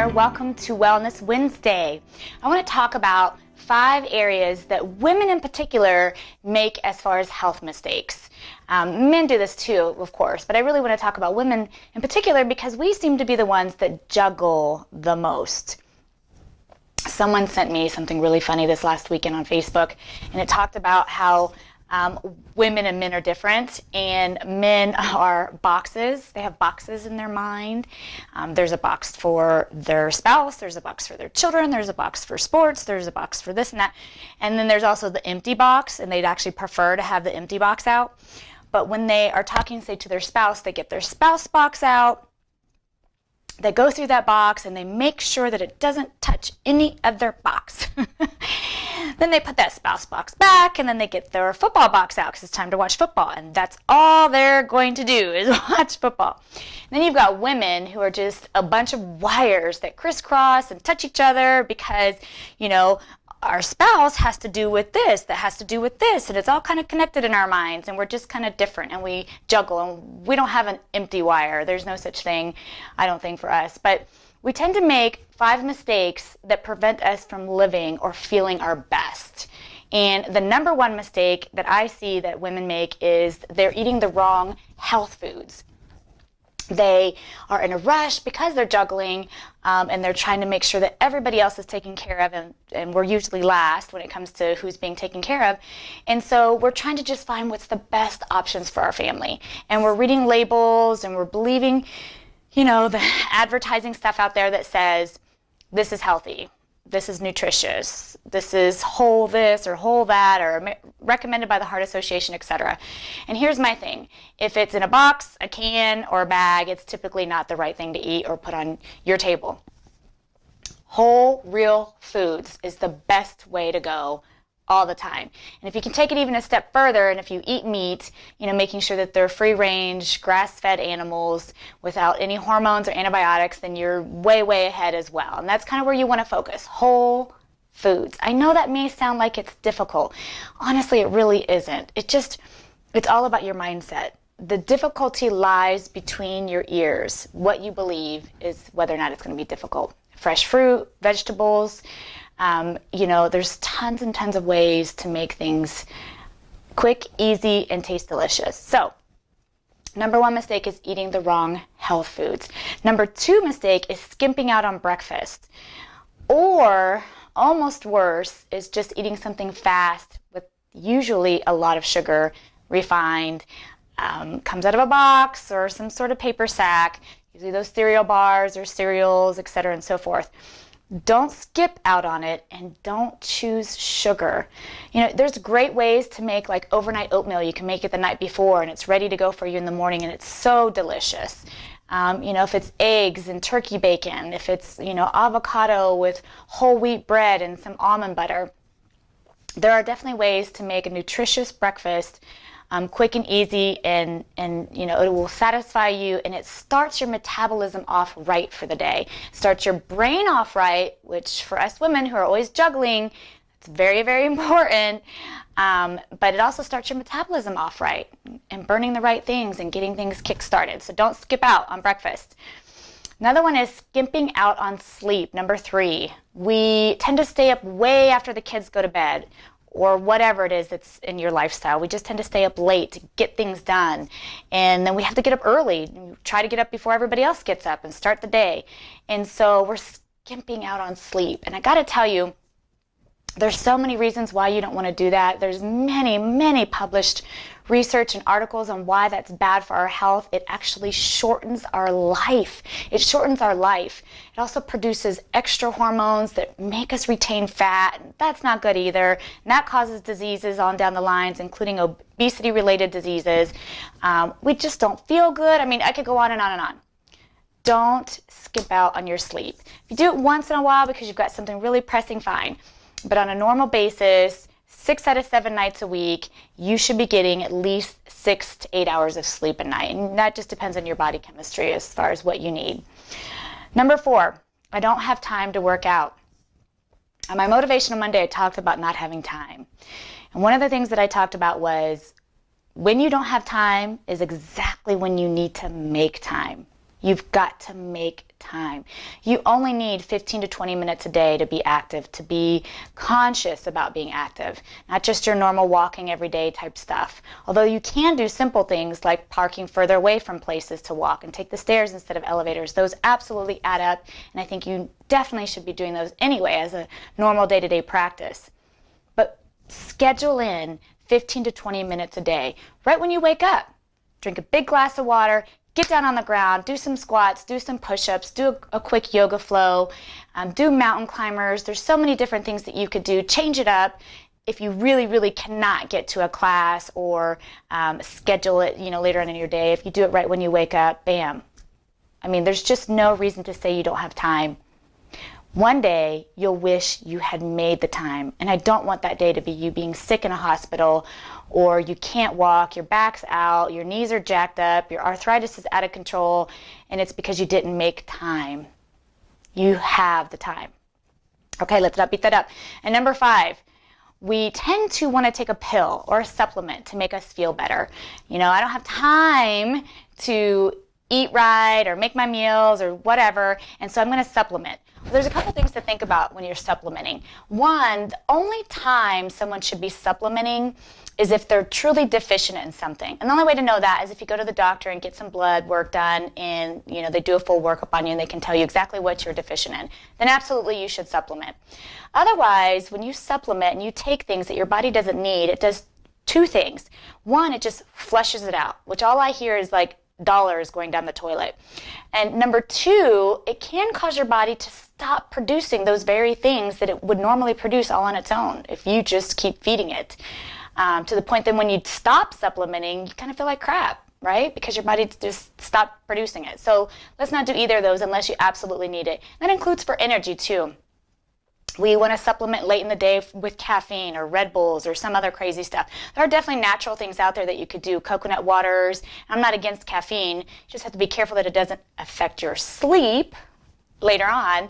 there. Welcome to Wellness Wednesday. I want to talk about 5 areas that women in particular make as far as health mistakes. Men do this too, of course, but I really want to talk about women in particular because we seem to be the ones that juggle the most. Someone sent me something really funny this last weekend on Facebook, and it talked about how women and men are different, and men are boxes. They have boxes in their mind. There's a box for their spouse, there's a box for their children, there's a box for sports, there's a box for this and that, and then there's also the empty box, and they'd actually prefer to have the empty box out. But when they are talking, say, to their spouse, they get their spouse box out, they go through that box, and they make sure that it doesn't touch any other box. Then they put that spouse box back, and then they get their football box out because it's time to watch football, and that's all they're going to do is watch football. And then you've got women who are just a bunch of wires that crisscross and touch each other because, you know, our spouse has to do with this, that has to do with this, and it's all kind of connected in our minds, and we're just kind of different, and we juggle, and we don't have an empty wire. There's no such thing, I don't think, for us. But we tend to make 5 mistakes that prevent us from living or feeling our best. And the number one mistake that I see that women make is they're eating the wrong health foods. They are in a rush because they're juggling, and they're trying to make sure that everybody else is taken care of, and we're usually last when it comes to who's being taken care of. And so we're trying to just find what's the best options for our family. And we're reading labels, and we're believing, you know, the advertising stuff out there that says, this is healthy, this is nutritious, this is whole this or whole that, or recommended by the Heart Association, etc. And here's my thing. If it's in a box, a can, or a bag, it's typically not the right thing to eat or put on your table. Whole, real foods is the best way to go all the time. And if you can take it even a step further, and if you eat meat, you know, making sure that they're free-range, grass-fed animals without any hormones or antibiotics, then you're way, way ahead as well. And that's kind of where you want to focus. Whole foods. I know that may sound like it's difficult. Honestly, it really isn't. It's all about your mindset. The difficulty lies between your ears. What you believe is whether or not it's going to be difficult. Fresh fruit, vegetables, you know, there's tons and tons of ways to make things quick, easy, and taste delicious. So, number 1 mistake is eating the wrong health foods. Number 2 mistake is skimping out on breakfast. Or, almost worse, is just eating something fast with usually a lot of sugar, refined, comes out of a box or some sort of paper sack, usually those cereal bars or cereals, etc., and so forth. Don't skip out on it, and don't choose sugar. You know, there's great ways to make like overnight oatmeal. You can make it the night before, and it's ready to go for you in the morning, and it's so delicious. You know, if it's eggs and turkey bacon, if it's, you know, avocado with whole wheat bread and some almond butter, there are definitely ways to make a nutritious breakfast quick and easy, and you know, it will satisfy you, and it starts your metabolism off right for the day. Starts your brain off right, which for us women who are always juggling, it's very, very important. But it also starts your metabolism off right, and burning the right things and getting things kick-started. So don't skip out on breakfast. Another one is skimping out on sleep. Number 3, we tend to stay up way after the kids go to bed, or whatever it is that's in your lifestyle. We just tend to stay up late to get things done. And then we have to get up early, try to get up before everybody else gets up and start the day. And so we're skimping out on sleep. And I gotta tell you, there's so many reasons why you don't want to do that. There's many, many published research and articles on why that's bad for our health. It actually shortens our life. It shortens our life. It also produces extra hormones that make us retain fat, and that's not good either. And that causes diseases on down the lines, including obesity-related diseases. We just don't feel good. I mean, I could go on and on and on. Don't skip out on your sleep. If you do it once in a while because you've got something really pressing, fine. But on a normal basis, 6 out of 7 nights a week, you should be getting at least 6 to 8 hours of sleep a night. And that just depends on your body chemistry as far as what you need. Number 4, I don't have time to work out. On my Motivational Monday, I talked about not having time. And one of the things that I talked about was when you don't have time is exactly when you need to make time. You've got to make time. You only need 15 to 20 minutes a day to be active, to be conscious about being active, not just your normal walking everyday type stuff. Although you can do simple things like parking further away from places to walk and take the stairs instead of elevators. Those absolutely add up, and I think you definitely should be doing those anyway as a normal day-to-day practice. But schedule in 15 to 20 minutes a day, right when you wake up. Drink a big glass of water, get down on the ground, do some squats, do some push-ups, do a quick yoga flow, do mountain climbers. There's so many different things that you could do. Change it up if you really, really cannot get to a class or schedule it, later on in your day. If you do it right when you wake up, bam. I mean, there's just no reason to say you don't have time. One day, you'll wish you had made the time. And I don't want that day to be you being sick in a hospital, or you can't walk, your back's out, your knees are jacked up, your arthritis is out of control, and it's because you didn't make time. You have the time. Okay, let's not beat that up. And number 5, we tend to want to take a pill or a supplement to make us feel better. I don't have time to eat right or make my meals or whatever, and so I'm going to supplement. There's a couple things to think about when you're supplementing. One, the only time someone should be supplementing is if they're truly deficient in something. And the only way to know that is if you go to the doctor and get some blood work done and they do a full workup on you and they can tell you exactly what you're deficient in. Then absolutely you should supplement. Otherwise, when you supplement and you take things that your body doesn't need, it does 2 things. One, it just flushes it out, which all I hear is like dollars going down the toilet. And number 2, it can cause your body to stop producing those very things that it would normally produce all on its own if you just keep feeding it. To the point that when you stop supplementing, you kind of feel like crap, right? Because your body just stopped producing it. So let's not do either of those unless you absolutely need it. That includes for energy too. We want to supplement late in the day with caffeine or Red Bulls or some other crazy stuff. There are definitely natural things out there that you could do. Coconut waters. I'm not against caffeine. You just have to be careful that it doesn't affect your sleep later on.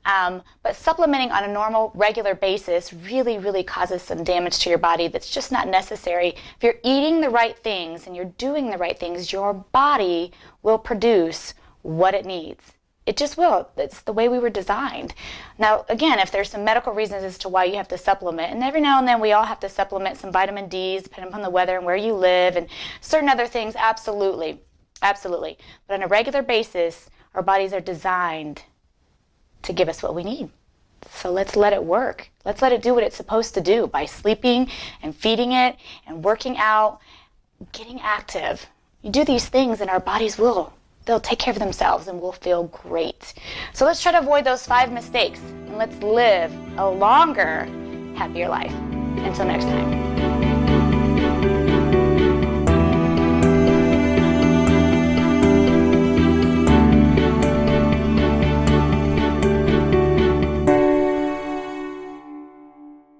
But supplementing on a normal, regular basis really, really causes some damage to your body that's just not necessary. If you're eating the right things and you're doing the right things, your body will produce what it needs. It just will. It's the way we were designed. Now, again, if there's some medical reasons as to why you have to supplement, and every now and then we all have to supplement some vitamin Ds, depending upon the weather and where you live, and certain other things, absolutely. Absolutely. But on a regular basis, our bodies are designed to give us what we need. So let's let it work. Let's let it do what it's supposed to do by sleeping and feeding it and working out, getting active. You do these things and our bodies they'll take care of themselves and we'll feel great. So let's try to avoid those 5 mistakes and let's live a longer, happier life. Until next time.